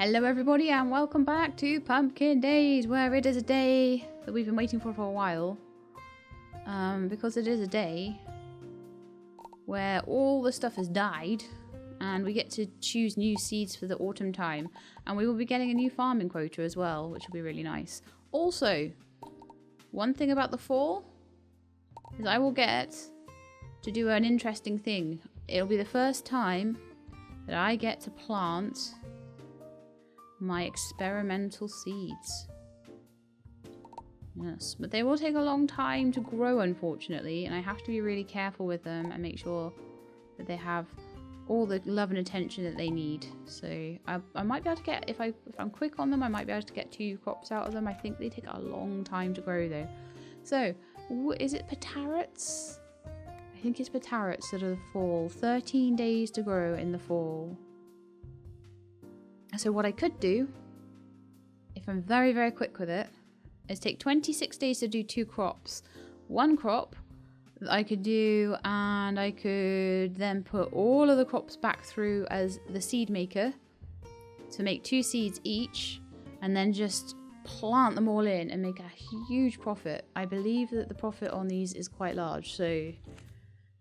Hello everybody and welcome back to Pumpkin Days, where it is a day that we've been waiting for a while. Because it is a day where all the stuff has died and we get to choose new seeds for the autumn time. And we will be getting a new farming quota as well, which will be really nice. Also, one thing about the fall is I will get to do an interesting thing. It'll be the first time that I get to plant my experimental seeds. Yes, but they will take a long time to grow, unfortunately, and I have to be really careful with them and make sure that they have all the love and attention that they need. So I might be able to get, if I'm quick on them, I might be able to get 2 crops out of them. I think they take a long time to grow though. So, is it Patarrots? I think it's Patarrots that are the fall. 13 days to grow in the fall. So what I could do, if I'm very, very quick with it, is take 26 days to do 2 crops. 1 crop that I could do, and I could then put all of the crops back through as the seed maker to make 2 seeds each, and then just plant them all in and make a huge profit. I believe that the profit on these is quite large, so it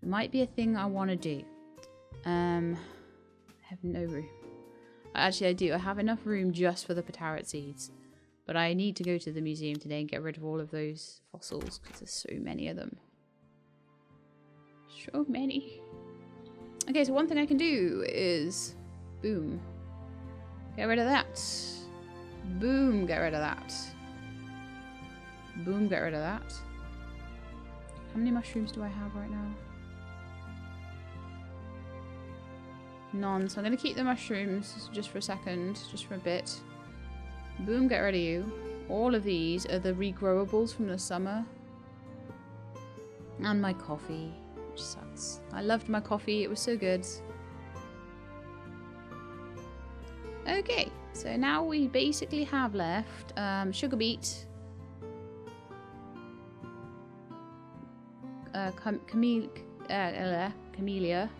might be a thing I want to do. I have no room. Actually, I do. I have enough room just for the Patarrot seeds. But I need to go to the museum today and get rid of all of those fossils because there's so many of them. So many. Okay, so one thing I can do is... boom. Get rid of that. Boom, get rid of that. Boom, get rid of that. How many mushrooms do I have right now? None. So I'm going to keep the mushrooms just for a second, just for a bit. Boom, get rid of you. All of these are the regrowables from the summer. And my coffee, which sucks. I loved my coffee, it was so good. Okay, so now we basically have left sugar beet, camellia.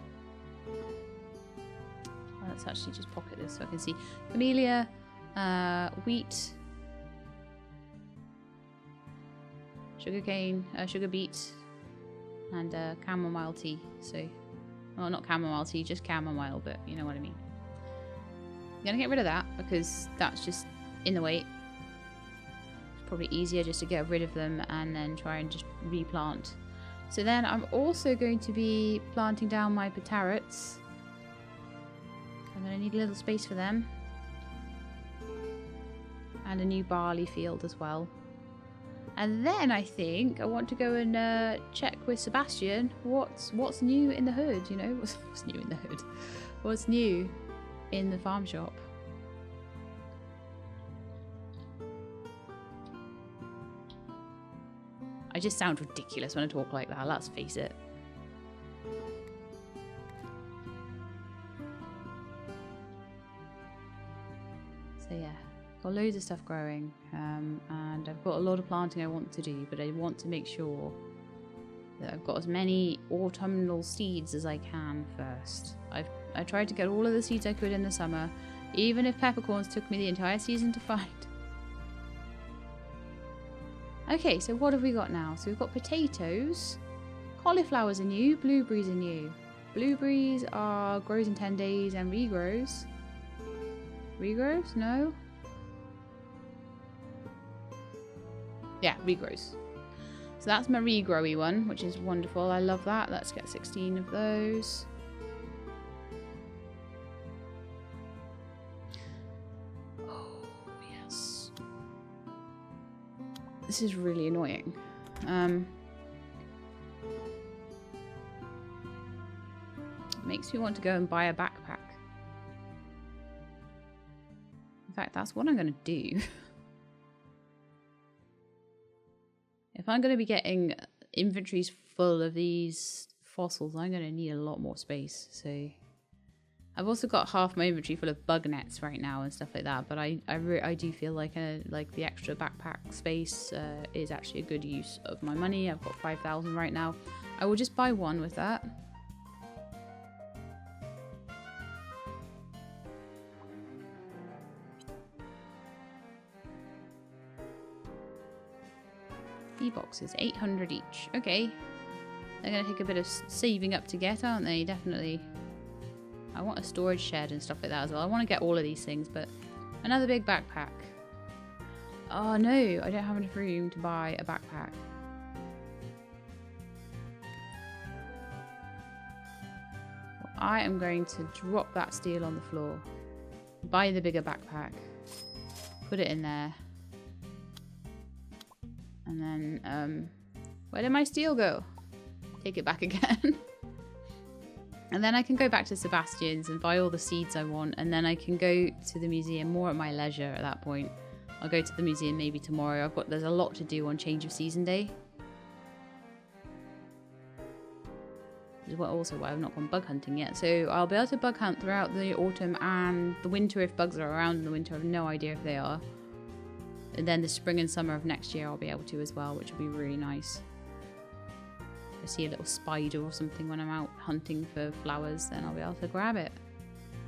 Let's actually just pocket this so I can see. Camellia, wheat, sugarcane, sugar beet, and chamomile tea. So, well, not chamomile tea, just chamomile, but you know what I mean. I'm gonna get rid of that because that's just in the way. It's probably easier just to get rid of them and then try and just replant. So then I'm also going to be planting down my Patarrots. I'm going to need a little space for them. And a new barley field as well. And then I think I want to go and check with Sebastian what's new in the hood, you know? What's new in the hood? What's new in the farm shop? I just sound ridiculous when I talk like that, let's face it. So yeah, got loads of stuff growing, and I've got a lot of planting I want to do, but I want to make sure that I've got as many autumnal seeds as I can first. I tried to get all of the seeds I could in the summer, even if peppercorns took me the entire season to find. Okay, so what have we got now? So we've got potatoes, cauliflowers are new, blueberries are new. Blueberries are grows in 10 days and regrows. Regrows? No? Yeah, regrows. So that's my regrowy one, which is wonderful. I love that. Let's get 16 of those. Oh, yes. This is really annoying. It makes me want to go and buy a backpack. In fact, that's what I'm going to do. If I'm going to be getting inventories full of these fossils, I'm going to need a lot more space. So I've also got half my inventory full of bug nets right now and stuff like that. But I do feel like the extra backpack space is actually a good use of my money. I've got 5,000 right now. I will just buy one with that. E-boxes, 800 each. Okay. They're going to take a bit of saving up to get, aren't they? Definitely. I want a storage shed and stuff like that as well. I want to get all of these things, but another big backpack. Oh no, I don't have enough room to buy a backpack. Well, I am going to drop that steel on the floor. Buy the bigger backpack. Put it in there. And then, where did my steel go? Take it back again. And then I can go back to Sebastian's and buy all the seeds I want. And then I can go to the museum more at my leisure at that point. I'll go to the museum maybe tomorrow. There's a lot to do on Change of Season Day. This is also why I've not gone bug hunting yet. So I'll be able to bug hunt throughout the autumn and the winter if bugs are around in the winter. I have no idea if they are. And then the spring and summer of next year I'll be able to as well, which will be really nice. If I see a little spider or something when I'm out hunting for flowers, then I'll be able to grab it.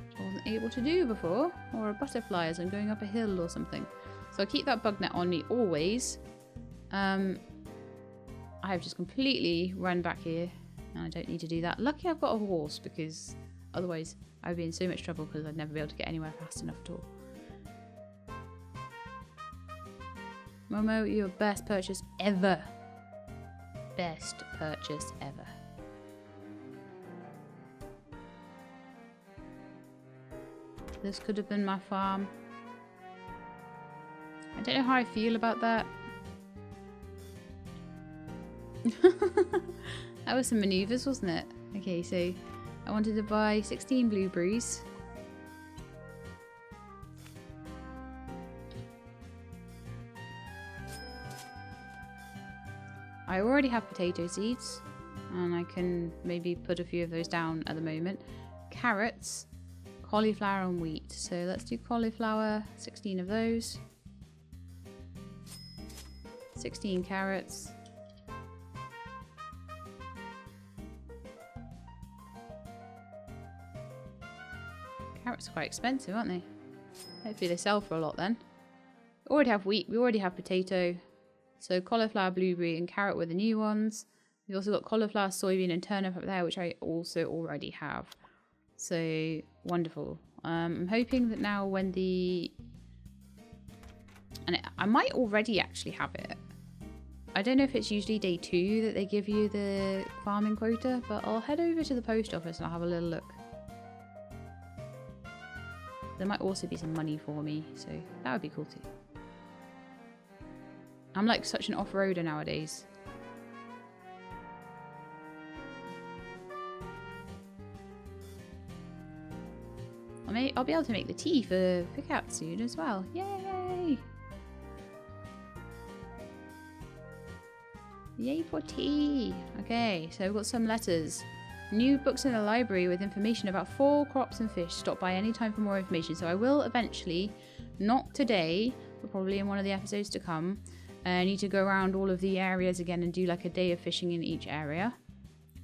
Which I wasn't able to do before. Or a butterfly as I'm going up a hill or something. So I'll keep that bug net on me always. I have just completely run back here. And I don't need to do that. Lucky I've got a horse, because otherwise I'd be in so much trouble because I'd never be able to get anywhere fast enough at all. Momo, your best purchase ever. Best purchase ever. This could have been my farm. I don't know how I feel about that. That was some maneuvers, wasn't it? Okay, so I wanted to buy 16 blueberries. I already have potato seeds, and I can maybe put a few of those down at the moment. Carrots, cauliflower and wheat. So let's do cauliflower, 16 of those. 16 carrots. Carrots are quite expensive, aren't they? Hopefully they sell for a lot then. We already have wheat, we already have potato. So cauliflower, blueberry and carrot were the new ones. We've also got cauliflower, soybean and turnip up there, which I also already have. So wonderful. I'm hoping that now when the... I might already actually have it. I don't know if it's usually day 2 that they give you the farming quota, but I'll head over to the post office and I'll have a little look. There might also be some money for me, so that would be cool too. I'm like such an off-roader nowadays. I'll be able to make the tea for Cat soon as well. Yay! Yay for tea! Okay, so we've got some letters. New books in the library with information about 4 crops and fish. Stop by any time for more information. So I will eventually, not today, but probably in one of the episodes to come, I need to go around all of the areas again and do like a day of fishing in each area.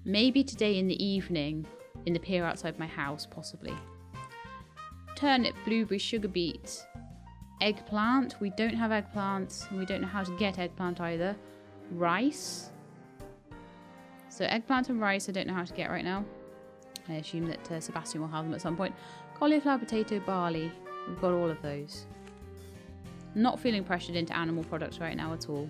Maybe today in the evening in the pier outside my house, possibly. Turnip, blueberry, sugar beet, eggplant. We don't have eggplant and we don't know how to get eggplant either. Rice. So eggplant and rice I don't know how to get right now. I assume that Sebastian will have them at some point. Cauliflower, potato, barley. We've got all of those. Not feeling pressured into animal products right now at all.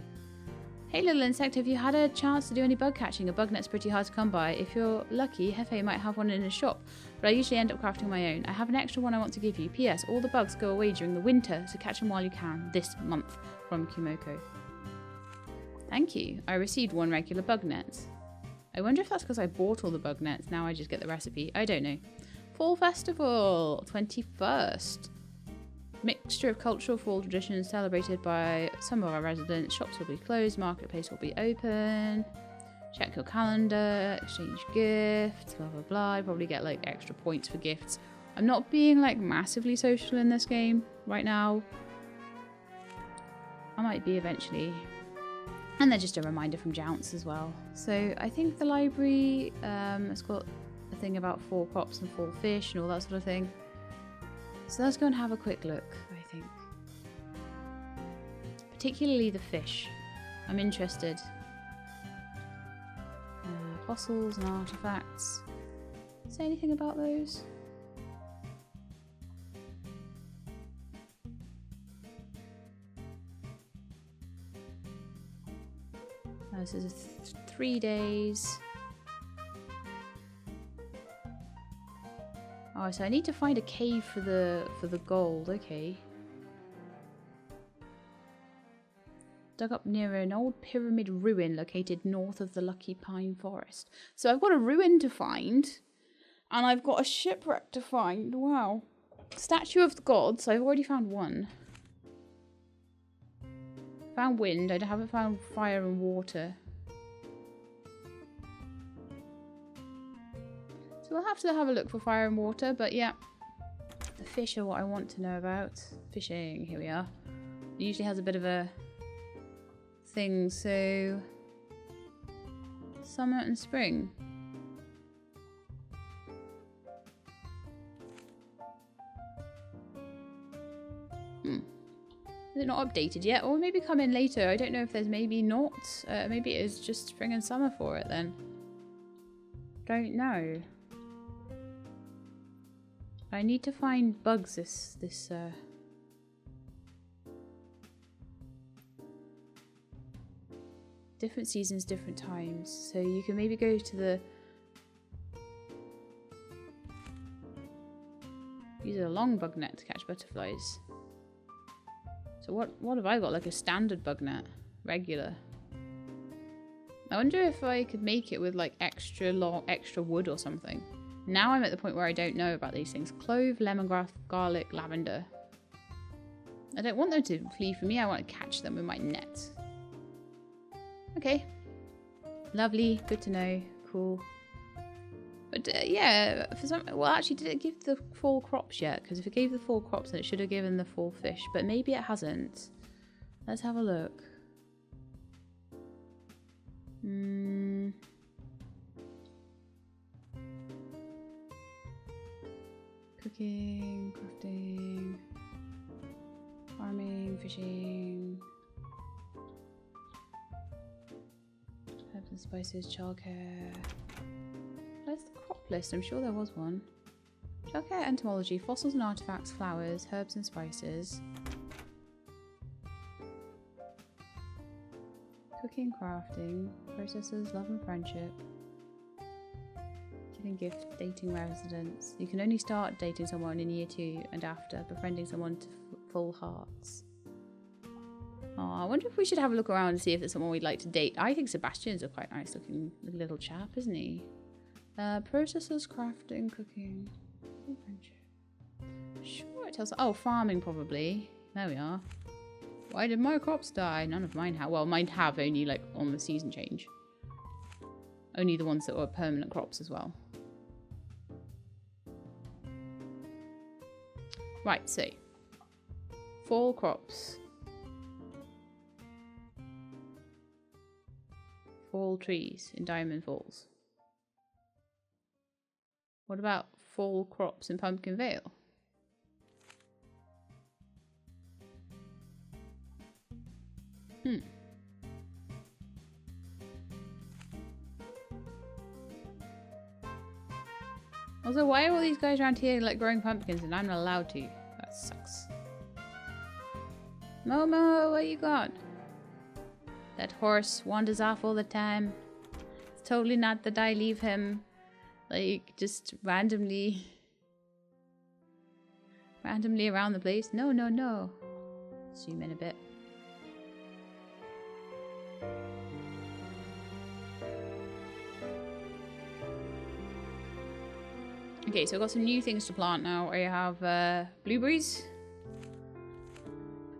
Hey little insect, have you had a chance to do any bug catching? A bug net's pretty hard to come by. If you're lucky, Hefe might have one in his shop, but I usually end up crafting my own. I have an extra one I want to give you. P.S. All the bugs go away during the winter, so catch them while you can this month. From Kumoko. Thank you. I received 1 regular bug net. I wonder if that's because I bought all the bug nets. Now I just get the recipe. I don't know. Fall Festival, 21st. Mixture of cultural fall traditions celebrated by some of our residents. Shops will be closed, marketplace will be open. Check your calendar, exchange gifts, blah blah blah. I probably get like extra points for gifts. I'm not being like massively social in this game right now. I might be eventually. And then just a reminder from Jounce as well. So I think the library has got a thing about 4 crops and 4 fish and all that sort of thing. So let's go and have a quick look, I think. Particularly the fish. I'm interested. Fossils and artifacts. Say anything about those? This is 3 days. Oh, so I need to find a cave for the gold. Okay. Dug up near an old pyramid ruin located north of the Lucky Pine Forest. So I've got a ruin to find, and I've got a shipwreck to find. Wow. Statue of the gods. I've already found one. Found wind. I haven't found fire and water. So we'll have to have a look for fire and water, but yeah. The fish are what I want to know about. Fishing. Here we are. It usually has a bit of a thing, so summer and spring. Is it not updated yet? Or maybe come in later. I don't know if there's maybe not. Maybe it is just spring and summer for it then. Don't know. I need to find bugs this different seasons, different times. So you can maybe go to the... Use a long bug net to catch butterflies. So what have I got? Like a standard bug net? Regular. I wonder if I could make it with like extra wood or something. Now I'm at the point where I don't know about these things. Clove, lemongrass, garlic, lavender. I don't want them to flee from me. I want to catch them with my net. Okay. Lovely. Good to know. Cool. But yeah, for some... Well, actually, did it give the fall crops yet? Because if it gave the fall crops, then it should have given the fall fish. But maybe it hasn't. Let's have a look. Cooking, crafting, farming, fishing, herbs and spices, childcare. Where's the crop list? I'm sure there was one. Childcare, entomology, fossils and artifacts, flowers, herbs and spices. Cooking, crafting, processes, love and friendship. Giving gift, dating residence. You can only start dating someone in year 2 and after, befriending someone to full hearts. Oh, I wonder if we should have a look around and see if there's someone we'd like to date. I think Sebastian's a quite nice looking little chap, isn't he? Processes, crafting, cooking, friendship. Sure, it tells. Oh, farming probably. There we are. Why did my crops die? None of mine have. Well, mine have only like on the season change. Only the ones that were permanent crops as well. Right, so fall crops. Fall trees in Diamond Falls. What about fall crops in Pumpkin Vale? Also, why are all these guys around here like growing pumpkins and I'm not allowed to? That sucks. Momo, where you gone? That horse wanders off all the time. It's totally not that I leave him like just randomly around the place. No, no, no. Zoom in a bit. Okay, so I've got some new things to plant now. I have blueberries,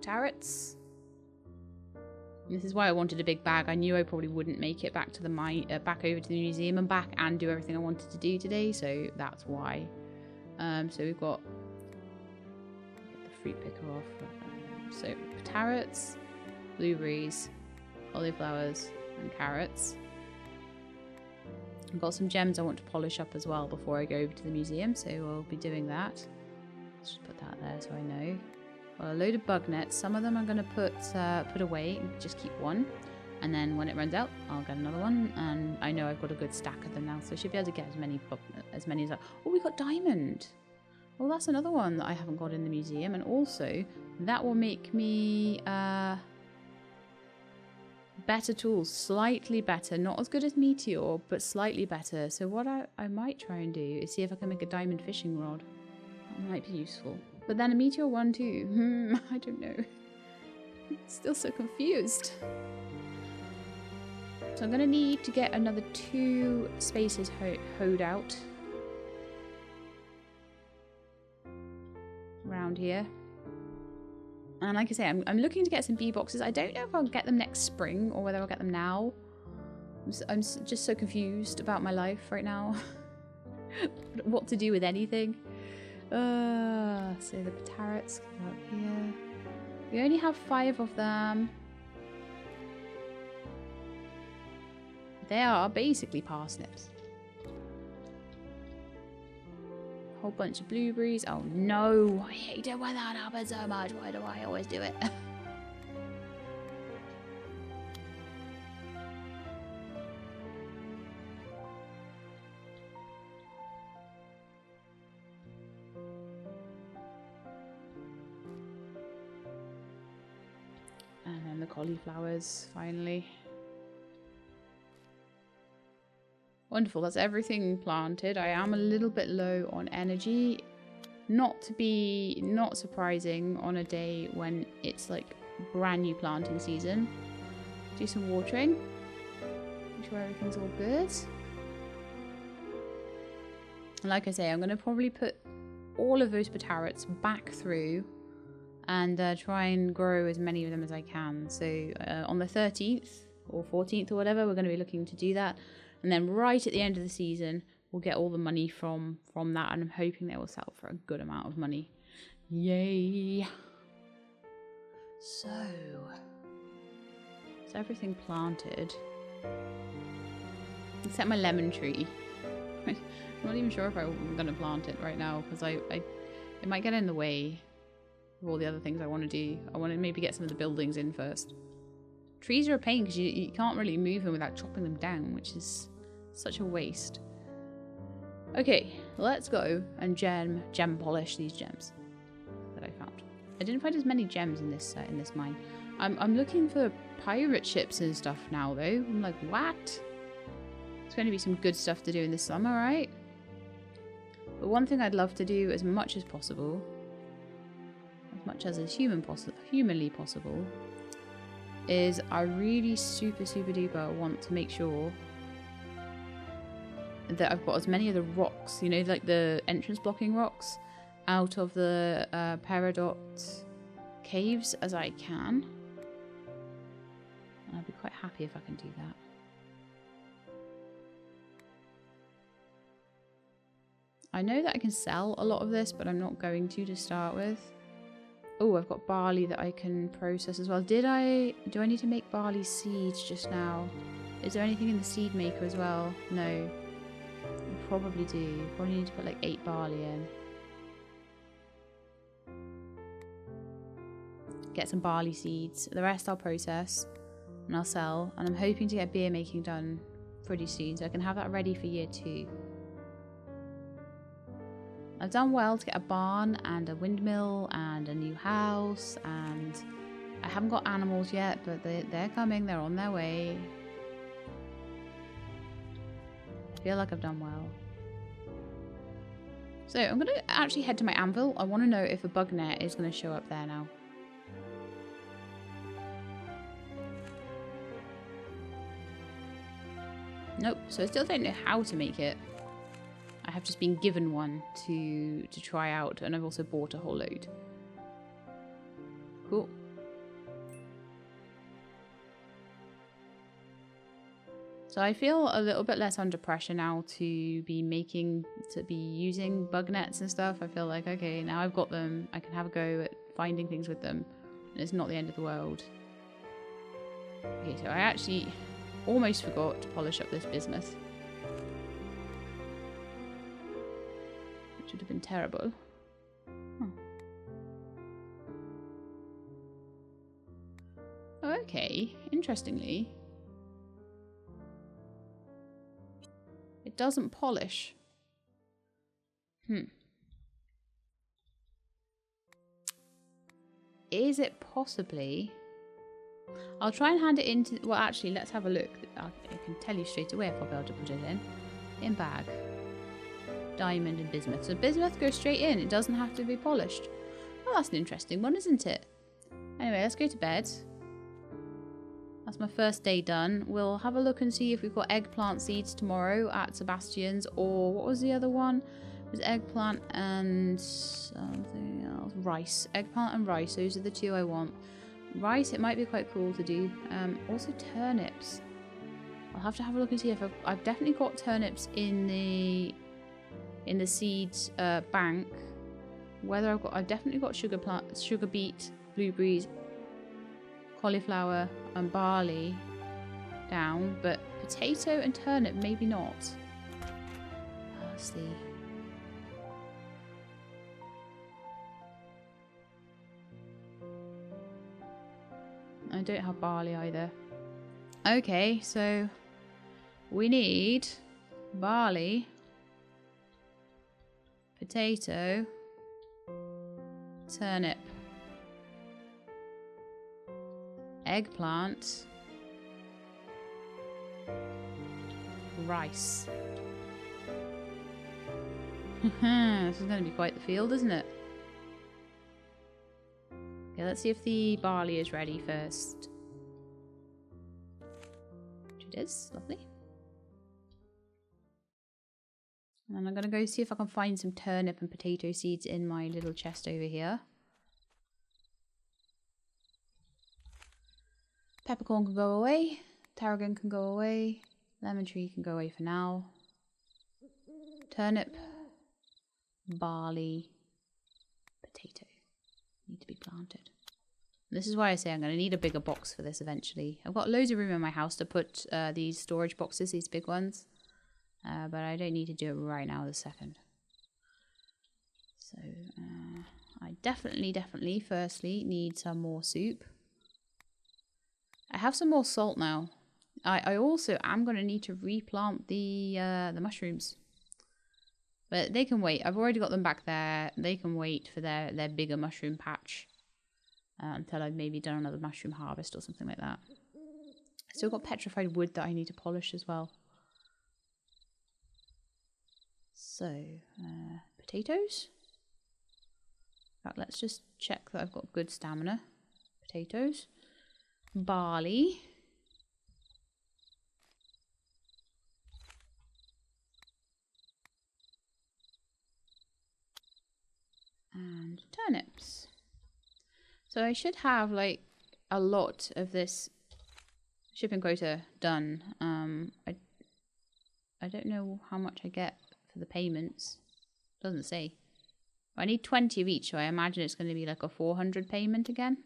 carrots. This is why I wanted a big bag. I knew I probably wouldn't make it back to the back over to the museum and back and do everything I wanted to do today, so that's why. So we've got get the fruit picker off. So carrots, blueberries, cauliflowers, and carrots. I've got some gems I want to polish up as well before I go over to the museum, so we'll be doing that. Let's just put that there so I know. Got a load of bug nets. Some of them I'm going to put away and just keep one. And then when it runs out, I'll get another one. And I know I've got a good stack of them now, so I should be able to get as many as I... Oh, we got diamond. Well, that's another one that I haven't got in the museum. And also, that will make me better tools. Slightly better. Not as good as Meteor, but slightly better. So what I might try and do is see if I can make a diamond fishing rod. That might be useful. But then a Meteor one too. I don't know. Still so confused. So I'm going to need to get another 2 spaces hoed out. Around here. And like I say, I'm looking to get some bee boxes. I don't know if I'll get them next spring or whether I'll get them now. I'm just so confused about my life right now. What to do with anything. So the parrots go up here. We only have 5 of them. They are basically parsnips. Whole bunch of blueberries. Oh no, I hate it when that happens so much. Why do I always do it? And then the cauliflowers, finally. Wonderful, that's everything planted. I am a little bit low on energy. Not surprising on a day when it's like brand new planting season. Do some watering. Make sure everything's all good. And like I say, I'm going to probably put all of those carrots back through and try and grow as many of them as I can. So on the 13th or 14th or whatever, we're going to be looking to do that. And then right at the end of the season, we'll get all the money from that. And I'm hoping they will sell for a good amount of money. Yay. So everything planted. Except my lemon tree. I'm not even sure if I'm going to plant it right now. Because it might get in the way of all the other things I want to do. I want to maybe get some of the buildings in first. Trees are a pain because you can't really move them without chopping them down, which is such a waste. Okay, let's go and gem polish these gems that I found. I didn't find as many gems in this mine. I'm looking for pirate ships and stuff now though. I'm like, what? It's going to be some good stuff to do in the summer, right? But one thing I'd love to do as much as possible, as much as is humanly possible, is I really super duper want to make sure that I've got as many of the rocks, you know, like the entrance blocking rocks, out of the Peridot caves as I can. And I'll be quite happy if I can do that. I know that I can sell a lot of this, but I'm not going to start with. Oh, I've got barley that I can process as well. Do I need to make barley seeds just now? Is there anything in the seed maker as well? No. You probably do. You probably need to put like 8 barley in. Get some barley seeds. The rest I'll process and I'll sell. And I'm hoping to get beer making done pretty soon so I can have that ready for year 2. I've done well to get a barn and a windmill and a new house, and I haven't got animals yet, but they're coming, they're on their way. I feel like I've done well. So I'm going to actually head to my anvil. I want to know if a bug net is going to show up there now. Nope, so I still don't know how to make it. I have just been given one to try out, and I've also bought a whole load. Cool. So I feel a little bit less under pressure now to be using bug nets and stuff. I feel like, okay, now I've got them, I can have a go at finding things with them, and it's not the end of the world. Okay, so I actually almost forgot to polish up this bismuth. Would have been terrible. Oh, okay, interestingly, it doesn't polish. Is it possibly... I'll try and hand it into... Well, actually, let's have a look. I can tell you straight away if I'll be able to put it in. In bag. Diamond and bismuth. So bismuth goes straight in. It doesn't have to be polished. Well, that's an interesting one, isn't it? Anyway, let's go to bed. That's my first day done. We'll have a look and see if we've got eggplant seeds tomorrow at Sebastian's. Or what was the other one? It was eggplant and something else. Rice. Eggplant and rice. Those are the two I want. Rice, it might be quite cool to do. Also turnips. I'll have to have a look and see if I've definitely got turnips in the seeds bank. Whether I've definitely got sugar beet, blueberries, cauliflower and barley down, but potato and turnip maybe not. Let's see. I don't have barley either. Okay, so we need barley, potato, turnip, eggplant, rice. This is going to be quite the field, isn't it? Okay, let's see if the barley is ready first. Which it is. Lovely. And then I'm going to go see if I can find some turnip and potato seeds in my little chest over here. Peppercorn can go away. Tarragon can go away. Lemon tree can go away for now. Turnip, barley, potato need to be planted. This is why I say I'm going to need a bigger box for this eventually. I've got loads of room in my house to put these storage boxes, these big ones. But I don't need to do it right now this second. So I definitely firstly need some more soup. I have some more salt now. I also am going to need to replant the mushrooms. But they can wait. I've already got them back there. They can wait for their bigger mushroom patch until I've maybe done another mushroom harvest or something like that. Still got petrified wood that I need to polish as well. So, potatoes. In fact, let's just check that I've got good stamina. Potatoes. Barley. And turnips. So I should have like a lot of this shipping quota done. I don't know how much I get for the payments. Doesn't say. I need 20 of each, so I imagine it's going to be like a 400 payment again.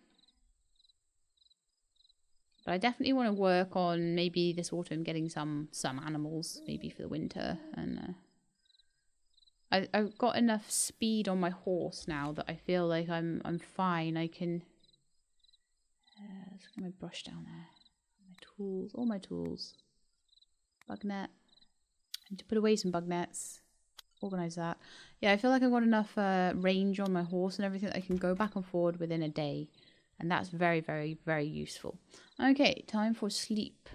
But I definitely want to work on maybe this autumn getting some animals, maybe for the winter. And I've got enough speed on my horse now that I feel like I'm fine. I can. Let's get my brush down there. My tools, all my tools. Bug net. I need to put away some bug nets. Organize that. Yeah, I feel like I've got enough range on my horse and everything that I can go back and forward within a day. And that's very, very, very useful. Okay, time for sleep.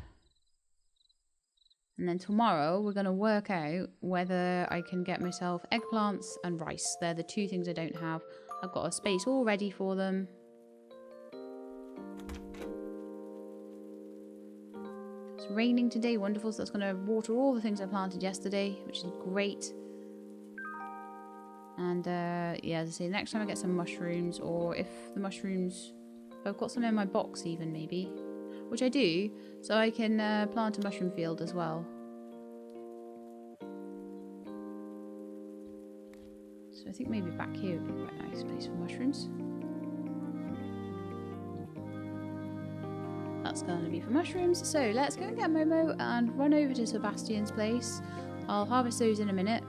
And then tomorrow we're going to work out whether I can get myself eggplants and rice. They're the two things I don't have. I've got a space all ready for them. It's raining today, wonderful. So that's going to water all the things I planted yesterday, which is great. And yeah, as I say, next time I get some mushrooms, or if the mushrooms, if I've got some in my box even maybe, which I do, so I can plant a mushroom field as well. So I think maybe back here would be quite a nice place for mushrooms. That's going to be for mushrooms. So let's go and get Momo and run over to Sebastian's place. I'll harvest those in a minute.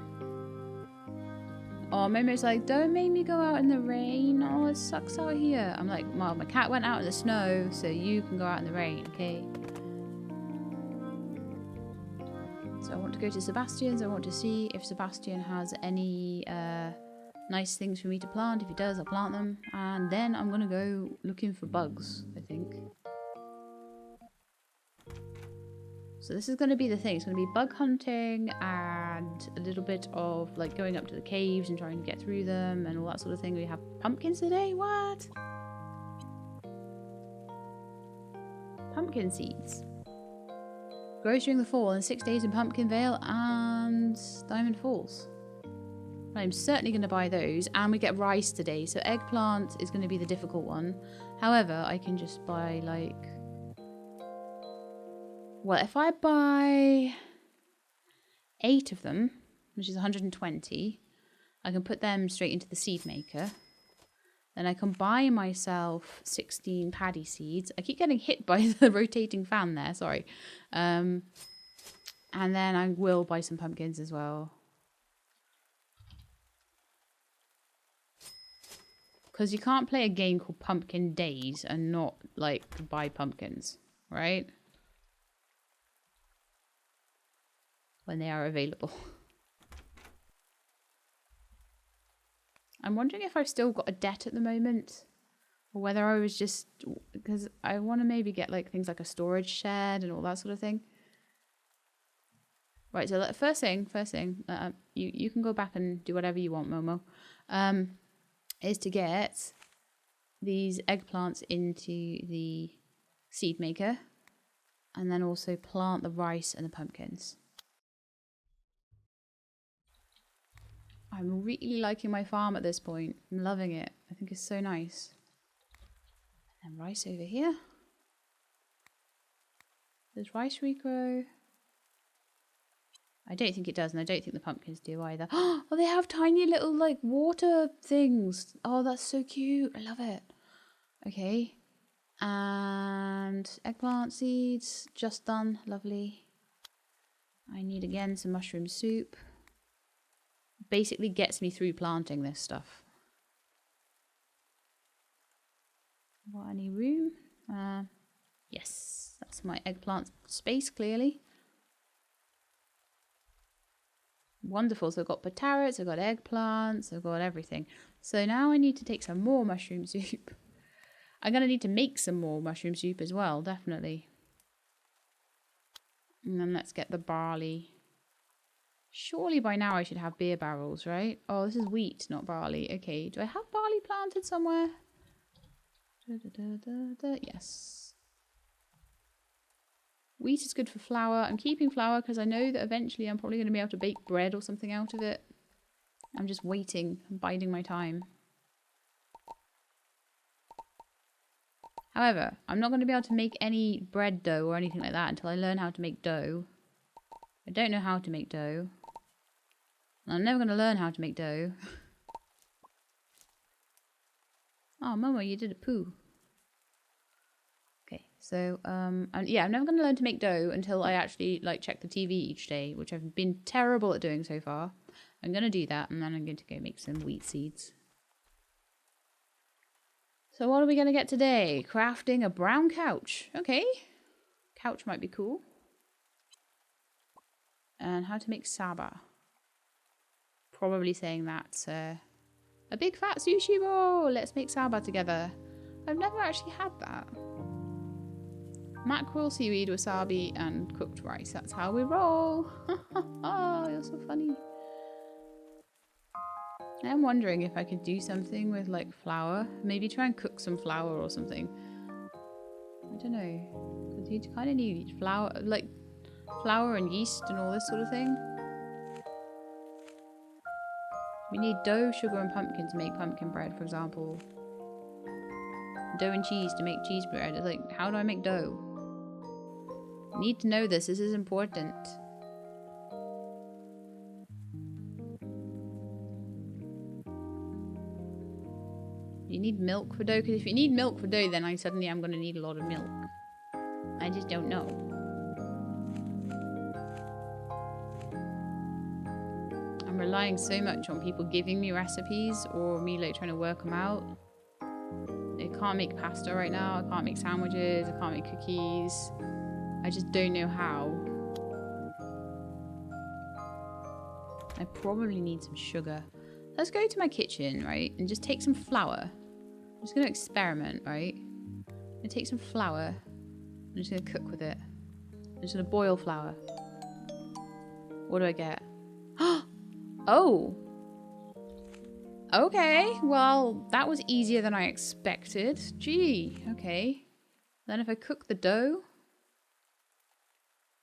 Oh, Momo's like, don't make me go out in the rain. Oh, it sucks out here. I'm like, well, my cat went out in the snow, so you can go out in the rain, okay? So I want to go to Sebastian's. I want to see if Sebastian has any nice things for me to plant. If he does, I'll plant them. And then I'm going to go looking for bugs, I think. So this is going to be the thing. It's going to be bug hunting and a little bit of like going up to the caves and trying to get through them and all that sort of thing. We have pumpkins today. What? Pumpkin seeds. Grows during the fall and 6 days in Pumpkin Vale and Diamond Falls. I'm certainly going to buy those. And we get rice today. So eggplant is going to be the difficult one. However, I can just buy like... Well, if I buy 8 of them, which is 120, I can put them straight into the seed maker. Then I can buy myself 16 paddy seeds. I keep getting hit by the rotating fan there, sorry. And then I will buy some pumpkins as well. Because you can't play a game called Pumpkin Days and not, like, buy pumpkins, right? When they are available. I'm wondering if I've still got a debt at the moment. Or whether I was just... Because I want to maybe get like things like a storage shed and all that sort of thing. Right, so first thing, you can go back and do whatever you want, Momo. Is to get these eggplants into the seed maker. And then also plant the rice and the pumpkins. I'm really liking my farm at this point. I'm loving it. I think it's so nice. And then rice over here. Does rice regrow? I don't think it does, and I don't think the pumpkins do either. Oh, they have tiny little, like, water things. Oh, that's so cute. I love it. Okay. And eggplant seeds. Just done. Lovely. I need, again, some mushroom soup. Basically gets me through planting this stuff. Got any room? Yes, that's my eggplant space, clearly. Wonderful. So I've got carrots, I've got eggplants, I've got everything. So now I need to take some more mushroom soup. I'm going to need to make some more mushroom soup as well, definitely. And then let's get the barley. Surely by now I should have beer barrels, right? Oh, this is wheat, not barley. Okay, do I have barley planted somewhere? Yes. Wheat is good for flour. I'm keeping flour because I know that eventually I'm probably going to be able to bake bread or something out of it. I'm just waiting. I'm biding my time. However, I'm not going to be able to make any bread dough or anything like that until I learn how to make dough. I don't know how to make dough. I'm never going to learn how to make dough. Oh, Momo, you did a poo. Okay, so, yeah, I'm never going to learn to make dough until I actually, like, check the TV each day, which I've been terrible at doing so far. I'm going to do that, and then I'm going to go make some wheat seeds. So what are we going to get today? Crafting a brown couch. Okay. Couch might be cool. And how to make saba. Probably saying that's a big fat sushi roll. Let's make saba together. I've never actually had that. Mackerel, seaweed, wasabi, and cooked rice. That's how we roll. Oh, you're so funny. I'm wondering if I could do something with like flour. Maybe try and cook some flour or something. I don't know. Because you kind of need flour, like flour and yeast and all this sort of thing. We need dough, sugar, and pumpkin to make pumpkin bread, for example. Dough and cheese to make cheese bread. It's like, how do I make dough? I need to know this. This is important. You need milk for dough? Because if you need milk for dough, then I'm going to need a lot of milk. I just don't know. I'm relying so much on people giving me recipes or me like trying to work them out. I can't make pasta right now. I can't make sandwiches. I can't make cookies. I just don't know how. I probably need some sugar. Let's go to my kitchen, right? And just take some flour. I'm just going to experiment, right? I'm going to take some flour. I'm just going to cook with it. I'm just going to boil flour. What do I get? Oh! Okay, well, that was easier than I expected. Gee, okay. Then if I cook the dough...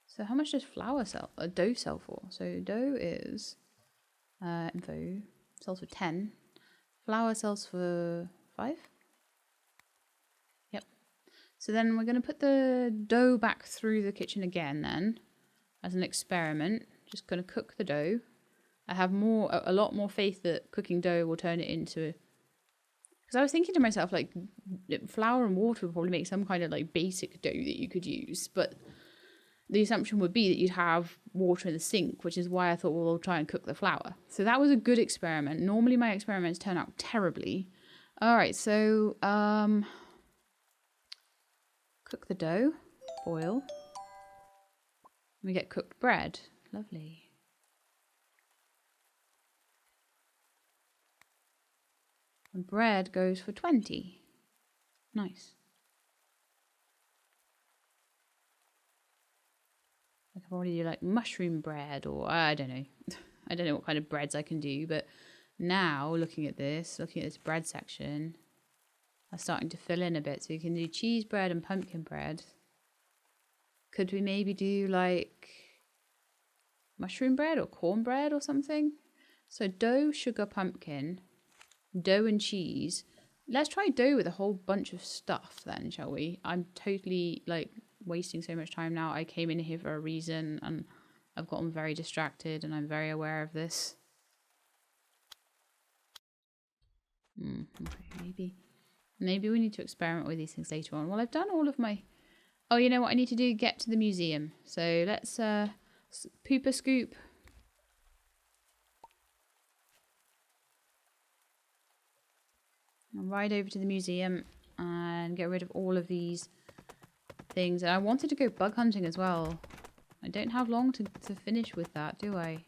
So how much does flour sell? Dough sell for? So dough is... info. Sells for 10. Flour sells for 5? Yep. So then we're going to put the dough back through the kitchen again then. As an experiment. Just going to cook the dough. I have a lot more faith that cooking dough will turn it into... Because I was thinking to myself, like, flour and water would probably make some kind of, like, basic dough that you could use. But the assumption would be that you'd have water in the sink, which is why I thought, well, we'll try and cook the flour. So that was a good experiment. Normally my experiments turn out terribly. All right, so cook the dough, boil. We get cooked bread. Lovely. And bread goes for 20. Nice. I can probably do like mushroom bread or I don't know. I don't know what kind of breads I can do, but now looking at this bread section, I'm starting to fill in a bit. So we can do cheese bread and pumpkin bread. Could we maybe do like mushroom bread or cornbread or something? So dough, sugar, pumpkin, dough and cheese. Let's try dough with a whole bunch of stuff then, shall we? I'm totally like wasting so much time now. I came in here for a reason and I've gotten very distracted and I'm very aware of this. Okay, maybe we need to experiment with these things later on. Well, I've done all of my... Oh, you know what I need to do? Get to the museum. So let's poop a scoop. I'll ride over to the museum and get rid of all of these things. And I wanted to go bug hunting as well. I don't have long to finish with that, do I?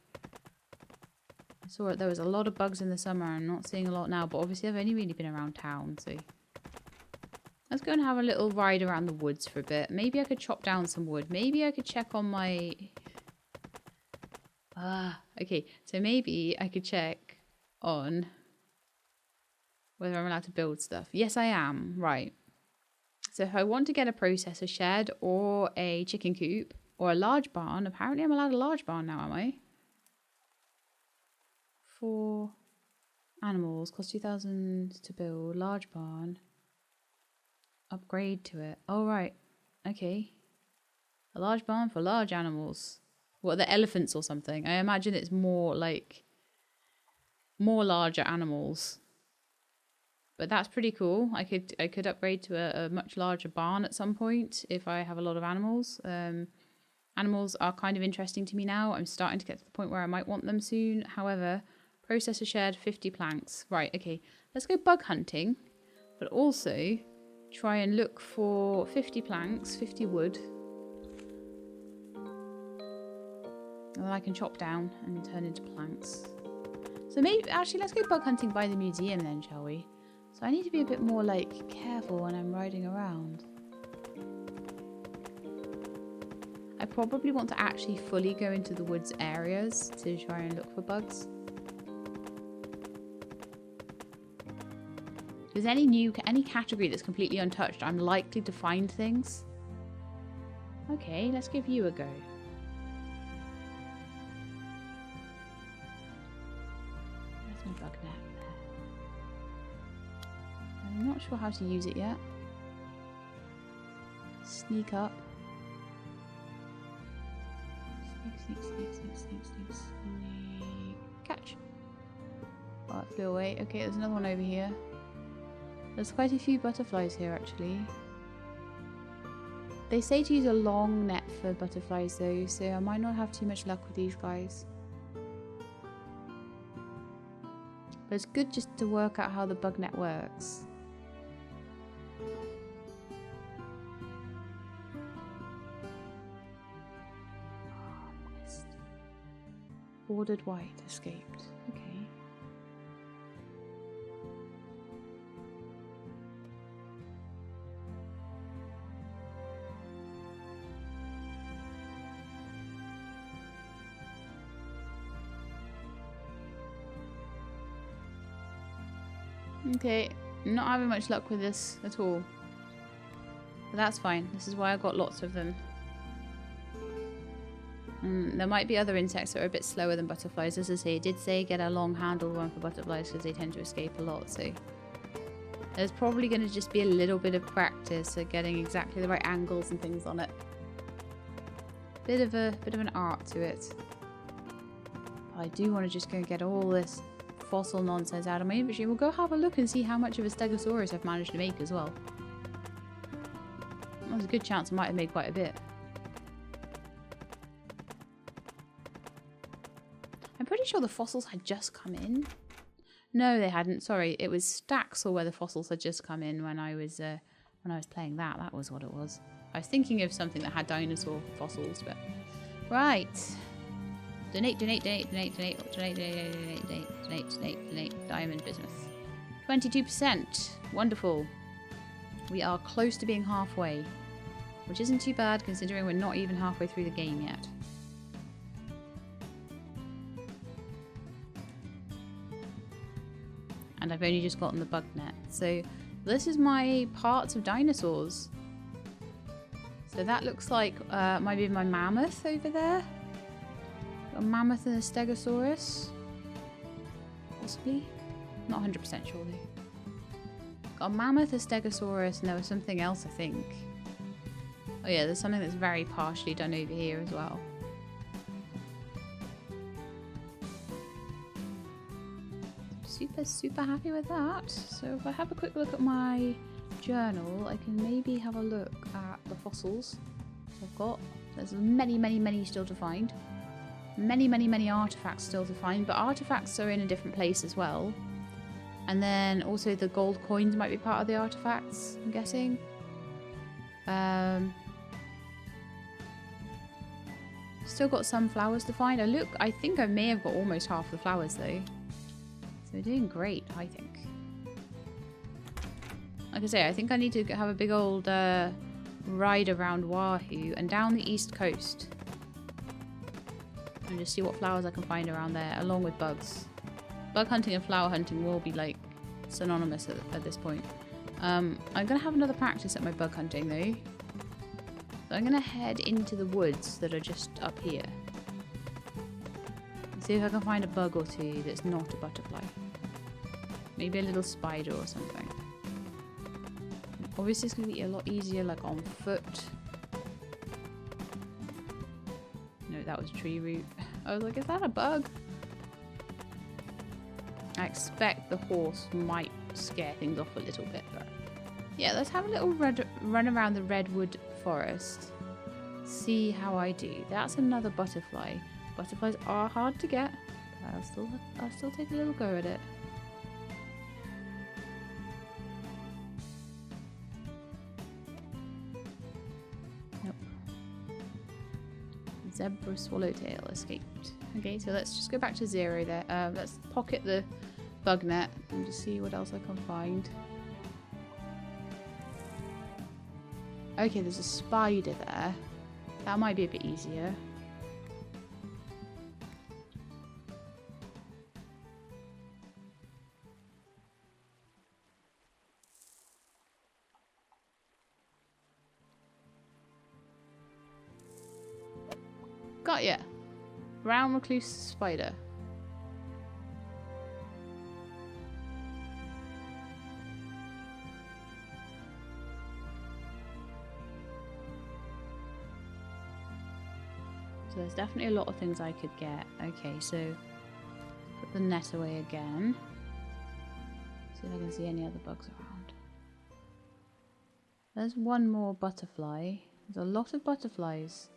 I saw there was a lot of bugs in the summer. I'm not seeing a lot now, but obviously I've only really been around town, so... Let's go and have a little ride around the woods for a bit. Maybe I could chop down some wood. Maybe I could check on my... okay. So maybe I could check on whether I'm allowed to build stuff. Yes, I am. Right. So if I want to get a processor shed or a chicken coop or a large barn, apparently I'm allowed a large barn now, am I? For animals, cost 2,000 to build. Large barn. Upgrade to it. Oh, right. Okay. A large barn for large animals. What, the elephants or something? I imagine it's more like... more larger animals. But that's pretty cool. I could upgrade to a much larger barn at some point if I have a lot of animals. Animals are kind of interesting to me now. I'm starting to get to the point where I might want them soon. However, processor shed, 50 planks. Right, okay. Let's go bug hunting. But also... try and look for 50 planks, 50 wood. And then I can chop down and turn into planks. So maybe, actually, let's go bug hunting by the museum then, shall we? So I need to be a bit more, like, careful when I'm riding around. I probably want to actually fully go into the woods areas to try and look for bugs. If there's any category that's completely untouched, I'm likely to find things. Okay, let's give you a go. There's my bug net there. I'm not sure how to use it yet. Sneak up. Sneak, sneak, sneak, sneak, sneak, sneak. Catch. Oh, it flew away. Okay, there's another one over here. There's quite a few butterflies here, actually. They say to use a long net for butterflies, though, so I might not have too much luck with these guys. But it's good just to work out how the bug net works. Bordered white escaped. Okay. Okay, not having much luck with this at all. But that's fine. This is why I got lots of them. There might be other insects that are a bit slower than butterflies. As I say, it did say get a long-handled one for butterflies because they tend to escape a lot. So there's probably going to just be a little bit of practice at getting exactly the right angles and things on it. Bit of an art to it. I do want to just go and get all this fossil nonsense out of my inventory. We'll go have a look and see how much of a Stegosaurus I've managed to make as well. There's a good chance I might have made quite a bit. I'm pretty sure the fossils had just come in. No, they hadn't. Sorry, it was Staxel where the fossils had just come in when I was playing that. That was what it was. I was thinking of something that had dinosaur fossils, but right. Donate. Diamond business. 22%. Wonderful. We are close to being halfway, which isn't too bad considering we're not even halfway through the game yet. And I've only just gotten the bug net. So this is my parts of dinosaurs. So that looks like might be my mammoth over there. A mammoth and a Stegosaurus. Possibly. Not 100% sure though. Got a mammoth, a Stegosaurus, and there was something else I think. Oh yeah, there's something that's very partially done over here as well. Super happy with that. So if I have a quick look at my journal, I can maybe have a look at the fossils I've got. There's many still to find. Many artifacts still to find, but artifacts are in a different place as well. And then also the gold coins might be part of the artifacts, I'm guessing. Still got some flowers to find. I think I may have got almost half the flowers though. So we're doing great, I think. Like I say, I think I need to have a big old ride around Wahoo and down the east coast. And just see what flowers I can find around there, along with bugs. Bug hunting and flower hunting will be like synonymous at this point. I'm going to have another practice at my bug hunting though. So I'm going to head into the woods that are just up here. See if I can find a bug or two that's not a butterfly. Maybe a little spider or something. Obviously it's going to be a lot easier like on foot. No, that was tree root. I was like, is that a bug? I expect the horse might scare things off a little bit, but yeah, let's have a little run around the redwood forest. See how I do. That's another butterfly. Butterflies are hard to get, but I'll still take a little go at it. Nope. Zebra swallowtail escaped. Okay, so let's just go back to 0 there. Let's pocket the bug net and just see what else I can find. Okay, there's a spider there. That might be a bit easier. Got ya. Brown recluse spider. So there's definitely a lot of things I could get. Okay, so put the net away again. See if I can see any other bugs around. There's one more butterfly. There's a lot of butterflies.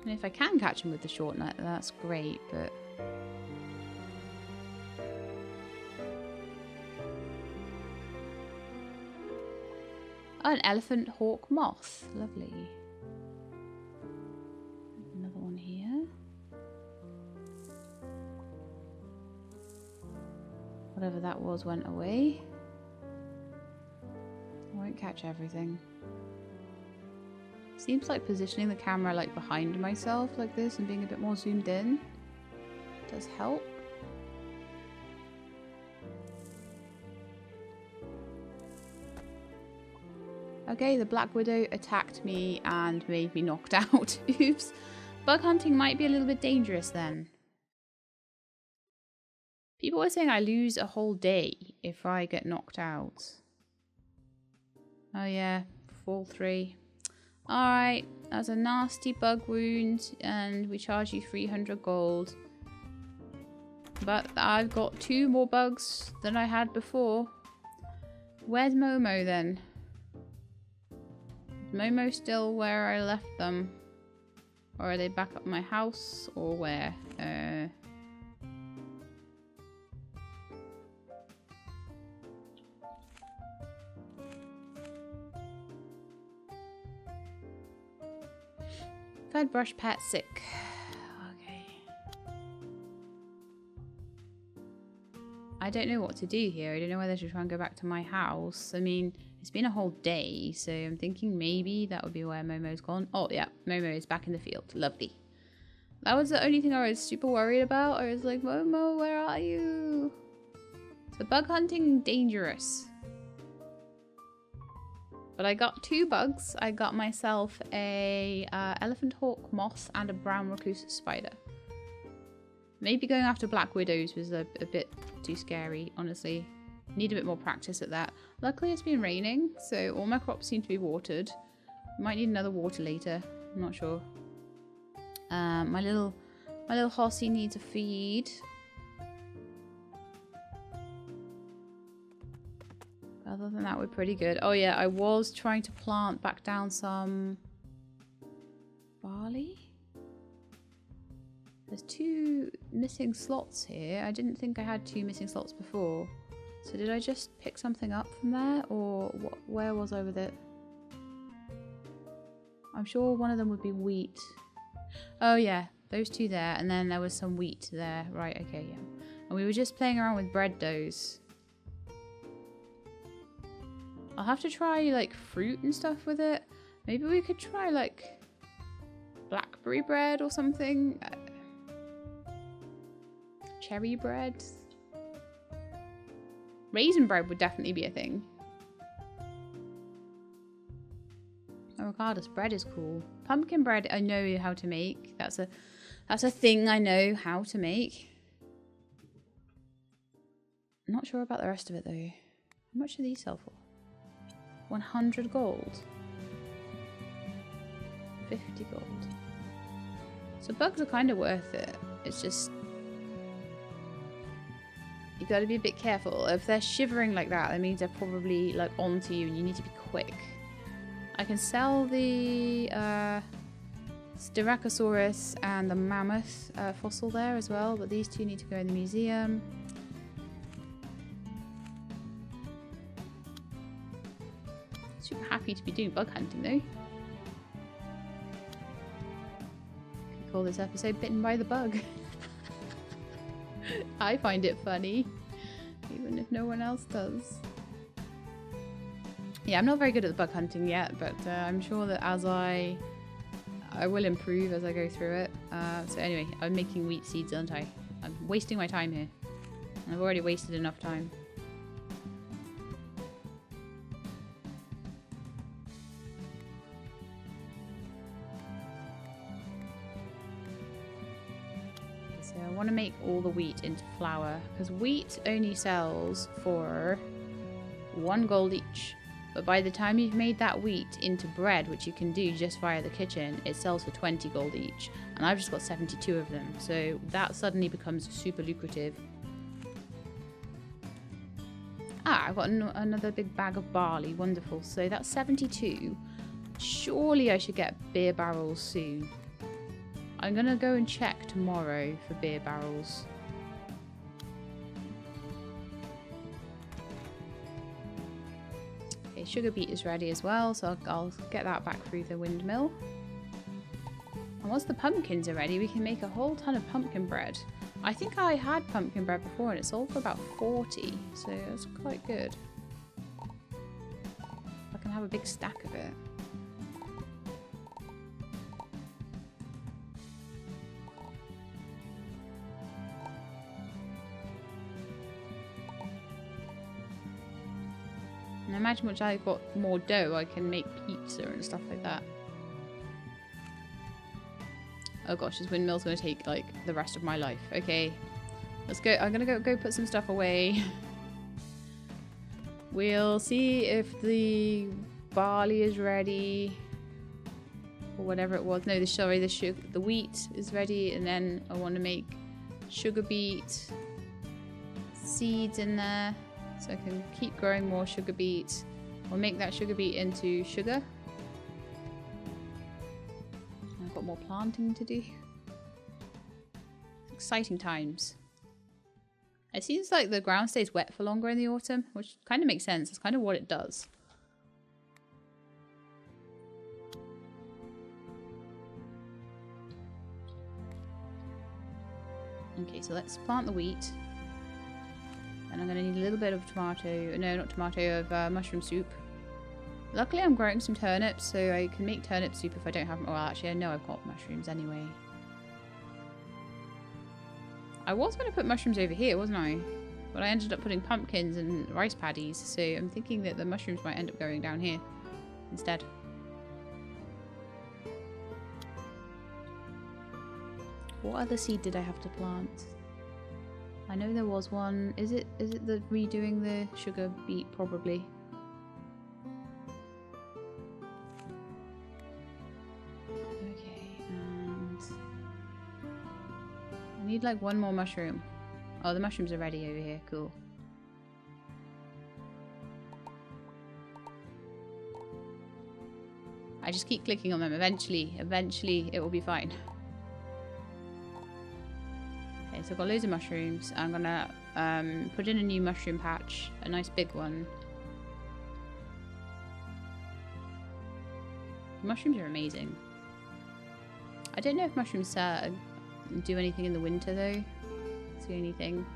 And if I can catch them with the short net, that's great, but... Oh, an elephant hawk moth. Lovely. Another one here. Whatever that was went away. I won't catch everything. Seems like positioning the camera like behind myself like this and being a bit more zoomed in does help. Okay, the Black Widow attacked me and made me knocked out. Oops. Bug hunting might be a little bit dangerous then. People were saying I lose a whole day if I get knocked out. Oh yeah, fall 3. Alright, that's a nasty bug wound and we charge you 300 gold. But I've got 2 more bugs than I had before. Where's Momo then? Is Momo still where I left them? Or are they back up my house or where? Fed brush pet sick. Okay. I don't know what to do here. I don't know whether to try and go back to my house. I mean, it's been a whole day, so I'm thinking maybe that would be where Momo's gone. Oh yeah, Momo is back in the field. Lovely. That was the only thing I was super worried about. I was like, Momo, where are you? So bug hunting dangerous. But I got 2 bugs. I got myself a elephant hawk moth and a brown recluse spider. Maybe going after Black Widows was a bit too scary, honestly. Need a bit more practice at that. Luckily it's been raining, so all my crops seem to be watered. Might need another water later. I'm not sure. My little horsey needs a feed. Other than that, we're pretty good. Oh yeah, I was trying to plant back down some barley. There's 2 missing slots here. I didn't think I had 2 missing slots before. So did I just pick something up from there? Or where was I with it? I'm sure one of them would be wheat. Oh yeah, those 2 there. And then there was some wheat there. Right, okay, yeah. And we were just playing around with bread doughs. I'll have to try like fruit and stuff with it. Maybe we could try like blackberry bread or something. Cherry bread. Raisin bread would definitely be a thing. Regardless, bread is cool. Pumpkin bread I know how to make. That's a thing I know how to make. I'm not sure about the rest of it though. How much do these sell for? 100 gold. 50 gold. So bugs are kind of worth it. It's just you got to be a bit careful. If they're shivering like that, that means they're probably like onto you and you need to be quick. I can sell the Styracosaurus and the mammoth fossil there as well, but these 2 need to go in the museum. Super happy to be doing bug hunting though. Could call this episode Bitten by the Bug. I find it funny, even if no one else does. Yeah, I'm not very good at the bug hunting yet, but I'm sure that as I will improve as I go through it. So anyway, I'm making wheat seeds, aren't I? I'm wasting my time here. I've already wasted enough time. I want to make all the wheat into flour because wheat only sells for 1 gold each, but by the time you've made that wheat into bread, which you can do just via the kitchen, it sells for 20 gold each, and I've just got 72 of them, so that suddenly becomes super lucrative. I've got another big bag of barley. Wonderful. So that's 72. Surely I should get beer barrels soon. I'm gonna go and check tomorrow for beer barrels. Okay, sugar beet is ready as well, so I'll get that back through the windmill. And once the pumpkins are ready, we can make a whole ton of pumpkin bread. I think I had pumpkin bread before and it sold for about 40, so it's quite good. I can have a big stack of it. And I imagine once I got more dough, I can make pizza and stuff like that. Oh gosh, this windmill's gonna take like the rest of my life. Okay, let's go. I'm gonna go put some stuff away. We'll see if the barley is ready or whatever it was. No, the wheat is ready, and then I want to make sugar beet seeds in there so I can keep growing more sugar beet. We'll make that sugar beet into sugar. I've got more planting to do. Exciting times. It seems like the ground stays wet for longer in the autumn, which kind of makes sense. It's kind of what it does. Okay, so let's plant the wheat. And I'm going to need a little bit of tomato, no, not tomato, of mushroom soup. Luckily I'm growing some turnips, so I can make turnip soup if I don't have, well actually I know I've got mushrooms anyway. I was going to put mushrooms over here, wasn't I? But I ended up putting pumpkins and rice paddies, so I'm thinking that the mushrooms might end up going down here instead. What other seed did I have to plant? I know there was one. Is it the redoing the sugar beet? Probably. Okay, and I need like one more mushroom. Oh, the mushrooms are ready over here. Cool. I just keep clicking on them. Eventually it will be fine. Okay, so I've got loads of mushrooms. I'm gonna put in a new mushroom patch, a nice big one. The mushrooms are amazing. I don't know if mushrooms do anything in the winter though. That's the only thing.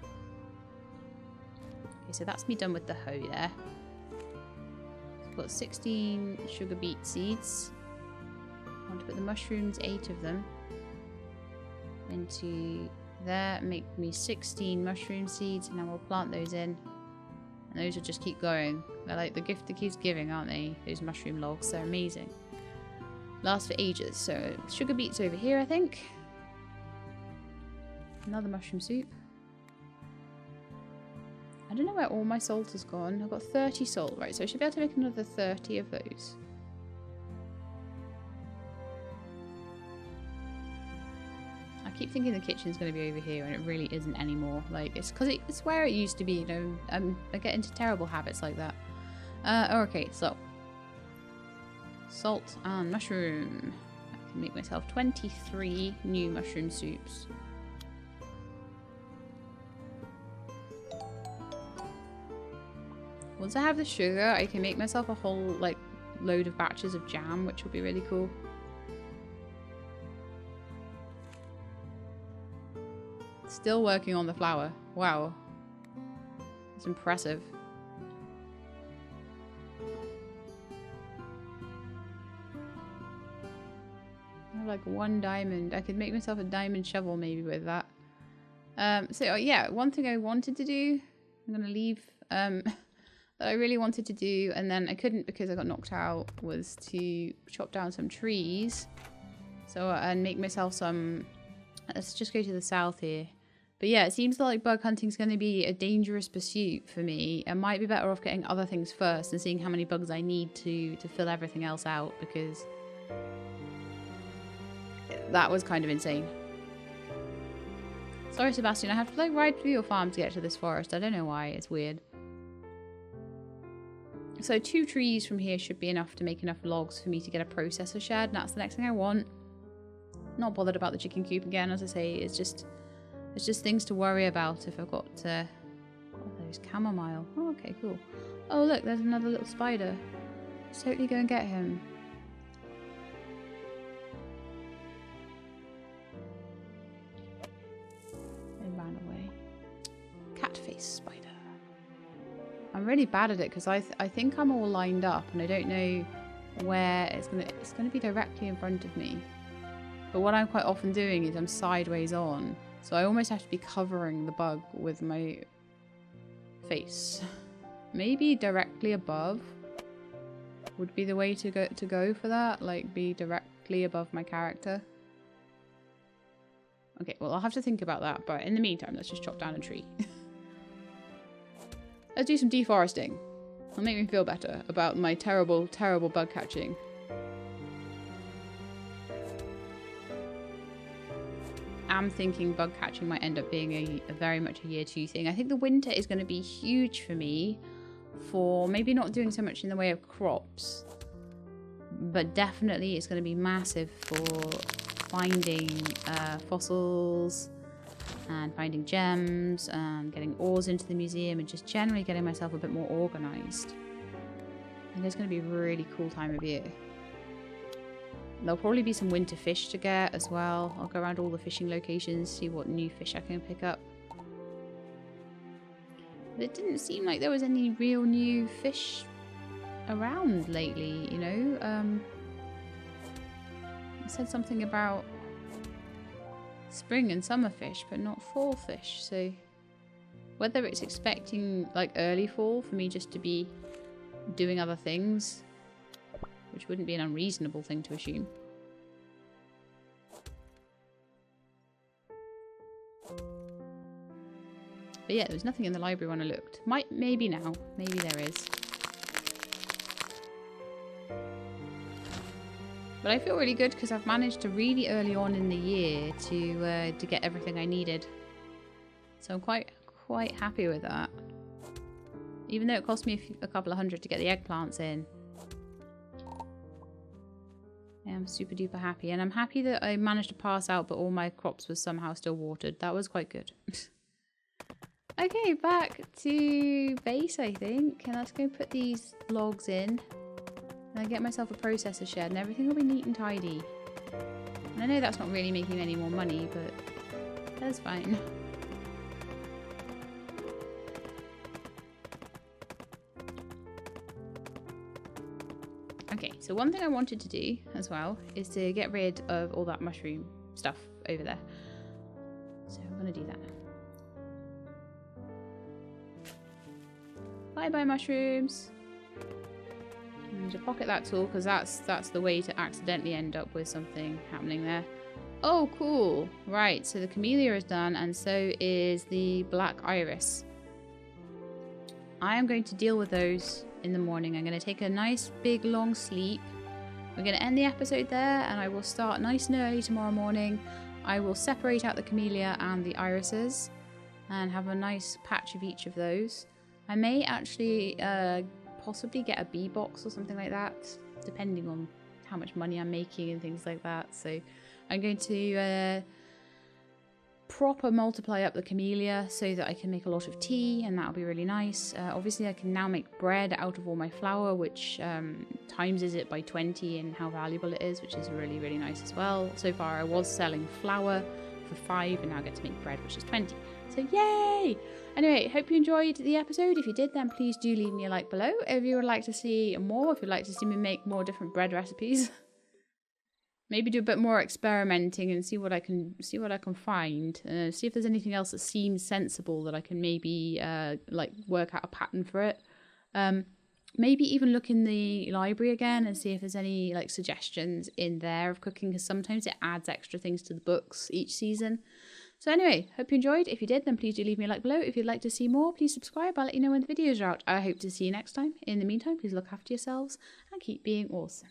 Okay, so that's me done with the hoe there. I've got 16 sugar beet seeds. I want to put the mushrooms, 8 of them, into there. Make me 16 mushroom seeds, and then we'll plant those in. And those will just keep going. They're like the gift that keeps giving, aren't they? Those mushroom logs, they're amazing. Last for ages. So sugar beets over here, I think. Another mushroom soup. I don't know where all my salt has gone. I've got 30 salt, right? So I should be able to make another 30 of those. I keep thinking the kitchen's going to be over here, and it really isn't anymore. Like, it's because it's where it used to be, you know. I get into terrible habits like that. Okay, so salt and mushroom. I can make myself 23 new mushroom soups. Once I have the sugar, I can make myself a whole, like, load of batches of jam, which will be really cool. Still working on the flour. Wow. It's impressive. I have like 1 diamond. I could make myself a diamond shovel maybe with that. So yeah, one thing I wanted to do, I'm gonna leave, that I really wanted to do, and then I couldn't because I got knocked out, was to chop down some trees. So, and make myself some, let's just go to the south here. But yeah, it seems like bug hunting is going to be a dangerous pursuit for me. I might be better off getting other things first and seeing how many bugs I need to fill everything else out, because that was kind of insane. Sorry, Sebastian, I have to like ride through your farm to get to this forest. I don't know why, it's weird. So 2 trees from here should be enough to make enough logs for me to get a processor shed, and that's the next thing I want. Not bothered about the chicken coop again, as I say. It's just things to worry about if I've got what are those? Chamomile. Oh, okay, cool. Oh look, there's another little spider. Let's totally go and get him. I'm really bad at it because I think I'm all lined up and I don't know where it's gonna be directly in front of me. But what I'm quite often doing is I'm sideways on, so I almost have to be covering the bug with my face. Maybe directly above would be the way to go for that, like be directly above my character. Okay, well I'll have to think about that, but in the meantime, let's just chop down a tree. Let's do some deforesting. It'll make me feel better about my terrible, terrible bug catching. I'm thinking bug catching might end up being a very much a year 2 thing. I think the winter is going to be huge for me for maybe not doing so much in the way of crops, but definitely it's going to be massive for finding fossils and finding gems and getting ores into the museum and just generally getting myself a bit more organized. And it's going to be a really cool time of year. There'll probably be some winter fish to get as well. I'll go around all the fishing locations, see what new fish I can pick up. But it didn't seem like there was any real new fish around lately, you know? It said something about spring and summer fish, but not fall fish. So whether it's expecting like early fall for me just to be doing other things, which wouldn't be an unreasonable thing to assume. But yeah, there was nothing in the library when I looked. Maybe now. Maybe there is. But I feel really good because I've managed to really early on in the year to get everything I needed. So I'm quite happy with that. Even though it cost me a couple of hundred to get the eggplants in. I'm super duper happy, and I'm happy that I managed to pass out but all my crops were somehow still watered. That was quite good. Okay, back to base I think, and let's go put these logs in and I get myself a processor shed and everything will be neat and tidy. And I know that's not really making any more money, but that's fine. Okay, so one thing I wanted to do as well is to get rid of all that mushroom stuff over there. So I'm going to do that now. Bye bye mushrooms. I need to pocket that tool because that's the way to accidentally end up with something happening there. Oh, cool. Right, so the camellia is done and so is the black iris. I am going to deal with those in the morning. I'm going to take a nice big long sleep. We're going to end the episode there and I will start nice and early tomorrow morning. I will separate out the camellia and the irises and have a nice patch of each of those. I may actually possibly get a bee box or something like that, depending on how much money I'm making and things like that. So I'm going to proper multiply up the camellia so that I can make a lot of tea, and that'll be really nice. Obviously I can now make bread out of all my flour, which times it by 20 and how valuable it is, which is really, really nice as well. So far I was selling flour for 5 and now I get to make bread, which is 20. So yay! Anyway, hope you enjoyed the episode. If you did, then please do leave me a like below. If you would like to see more, if you'd like to see me make more different bread recipes, maybe do a bit more experimenting and see what I can find. See if there's anything else that seems sensible that I can maybe like work out a pattern for it. Maybe even look in the library again and see if there's any like suggestions in there of cooking, because sometimes it adds extra things to the books each season. So anyway, hope you enjoyed. If you did, then please do leave me a like below. If you'd like to see more, please subscribe. I'll let you know when the videos are out. I hope to see you next time. In the meantime, please look after yourselves and keep being awesome.